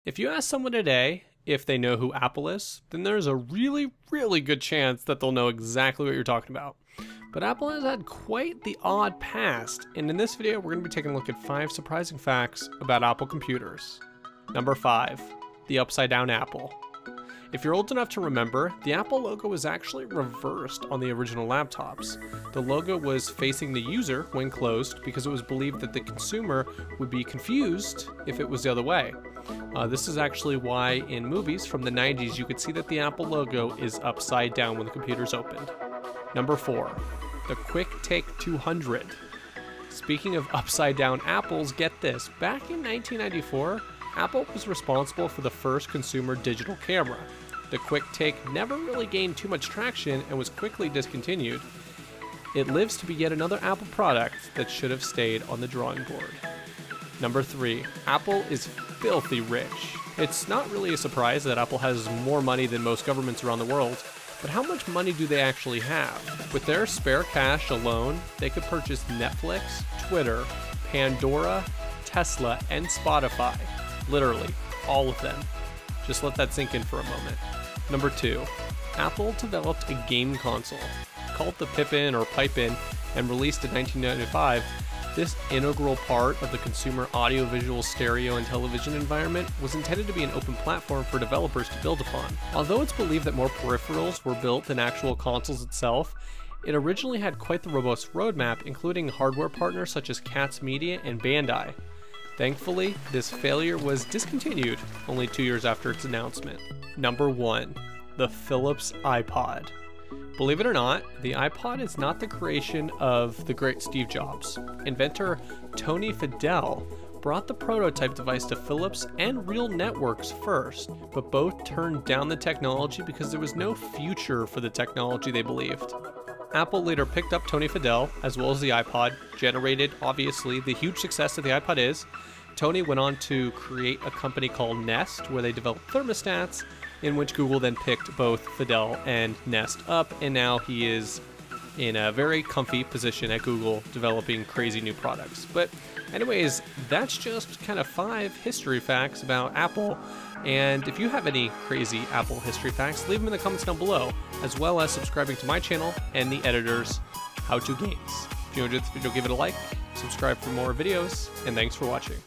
If you ask someone today if they know who Apple is, then there's a really good chance that they'll know exactly what you're talking about. But Apple has had quite the odd past, and in this video we're going to be taking a look at 5 surprising facts about Apple computers. Number 5. The upside down Apple. If you're old enough to remember, the Apple logo was actually reversed on the original laptops. The logo was facing the user when closed because it was believed that the consumer would be confused if it was the other way. This is actually why in movies from the 90s you could see that the Apple logo is upside down when the computer's opened. Number 4. The QuickTake 200. Speaking of upside down apples, get this. Back in 1994, Apple was responsible for the first consumer digital camera. The QuickTake never really gained too much traction and was quickly discontinued. It lives to be yet another Apple product that should have stayed on the drawing board. Number 3. Apple is filthy rich. It's not really a surprise that Apple has more money than most governments around the world, but how much money do they actually have? With their spare cash alone, they could purchase Netflix, Twitter, Pandora, Tesla, and Spotify. Literally, all of them. Just let that sink in for a moment. Number 2. Apple developed a game console. Called the Pippin or Pippin and released in 1995, this integral part of the consumer audiovisual stereo and television environment was intended to be an open platform for developers to build upon. Although it's believed that more peripherals were built than actual consoles itself, it originally had quite the robust roadmap, including hardware partners such as Katz Media and Bandai. Thankfully, this failure was discontinued only 2 years after its announcement. Number 1. The Philips iPod. Believe it or not, the iPod is not the creation of the great Steve Jobs. Inventor Tony Fadell brought the prototype device to Philips and Real Networks first, but both turned down the technology because there was no future for the technology they believed. Apple later picked up Tony Fadell, as well as the iPod, generated, obviously, the huge success that the iPod is. Tony went on to create a company called Nest, where they developed thermostats, in which Google then picked both Fadell and Nest up, and now he is in a very comfy position at Google developing crazy new products. But anyways, that's just kind of 5 history facts about Apple. And if you have any crazy Apple history facts, leave them in the comments down below, as well as subscribing to my channel and the editor's How To Games. If you enjoyed this video, give it a like, subscribe for more videos, and thanks for watching.